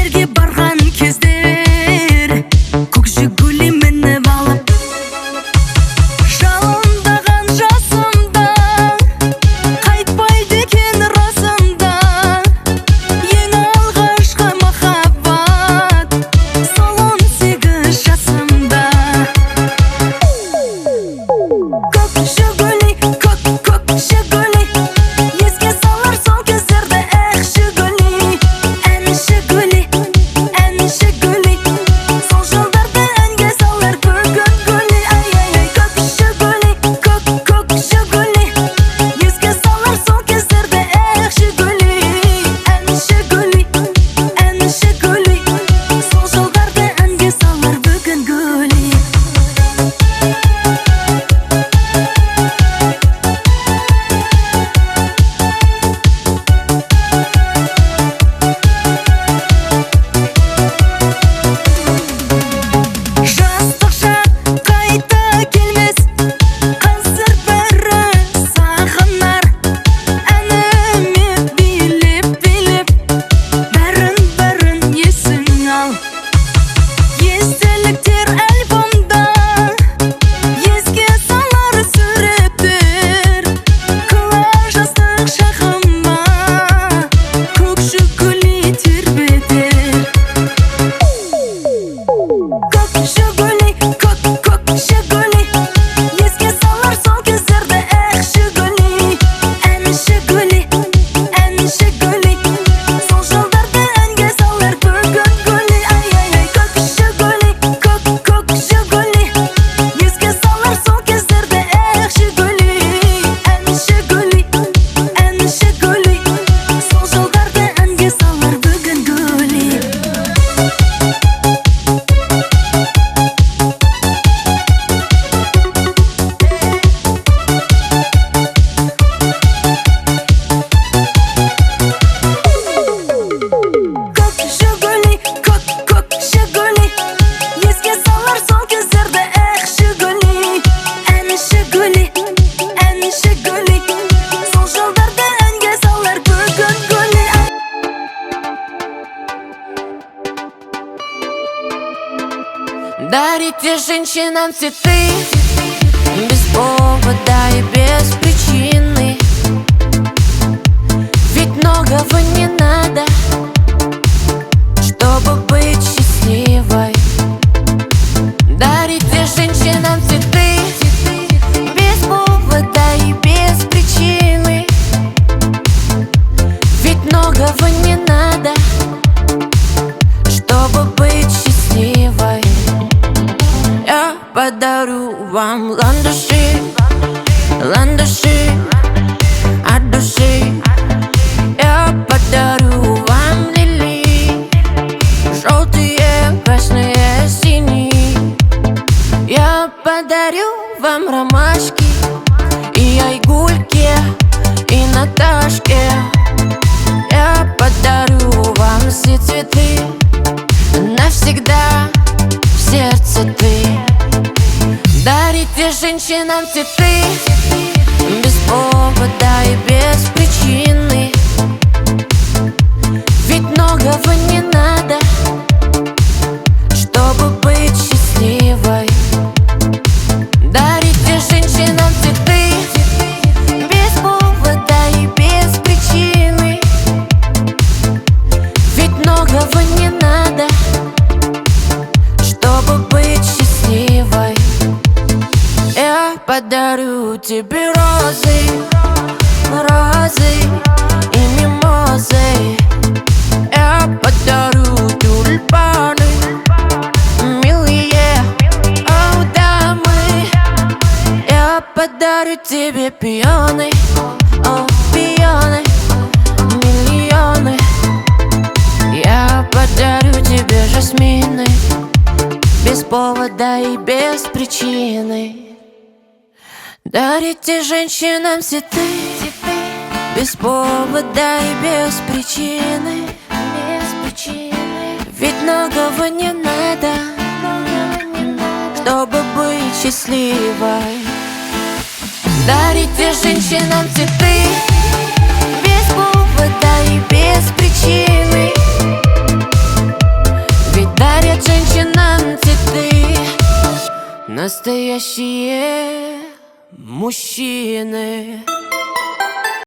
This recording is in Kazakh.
жерге барған кездер көк жигули мініп алып, жалындаған жасымда қайтпайды екен расында. Ең алғашқы махаббат сол 18 жасымда. Көк жигули, көк жигули, еске салар сол кездерді. Эх, жигули, ән жигули, сол жылдарды әнге салар бүгін гүли. Ай-ай-ай, көк жигули, көк жигули, еске салар сол кездерді. Эх, жигули, ән жигули, сол жылдарды әнге салар бүгін гүли. Жастық шақ қайта келмес, қазір бәрі сағынар. Әніме билеп, бәрін есің ал. Естеліктер альбомда, еске салар суреттер. Күлә жастық шағыма, көк жигули тербетер. Көк жигули, көк жигули, еске салар сол кездерді. Эх, жигули, ән жигули, сол жылдарды әнге салар бүгін гүли. Ай-ай-ай, көк жигули, еске салар сол кездерді. Эх, жигули, ән жигули, сол жылдарды әнге салар бүгін гүли. Көк жигули, еске салар сол кездерді. Эх, жигули, ән жигули, сол жылдарды әнге салар бүгін гүли. Дарите женщинам цветы без повода и без причины. Ведь многого не надо, чтобы быть счастливой. Дарите женщинам цветы без повода и без причины. Ведь многого не надо, чтобы быть счастливой. Я подарю вам ландыши от души. Я подарю вам лилии, желтые, красные, синие. Я подарю вам ромашки и айгульке, и Наташке. Я подарю вам все цветы, навсегда в сердце ты. Дарите женщинам цветы без повода и без причины. Ведь многого не надо, чтобы быть счастливой. Дарите женщинам цветы без повода и без причины. Ведь многого не надо, чтобы быть счастливой. Я подарю тебе розы и мимозы. Я подарю тюльпаны, милые, о, дамы. Я подарю тебе пионы, о, пионы, миллионы. Я подарю тебе жасмины без повода и без причины. Дарите женщинам цветы без повода и без причины. Ведь многого не надо, чтобы быть счастливой. Дарите женщинам цветы без повода и без причины. Настоящие мужчины.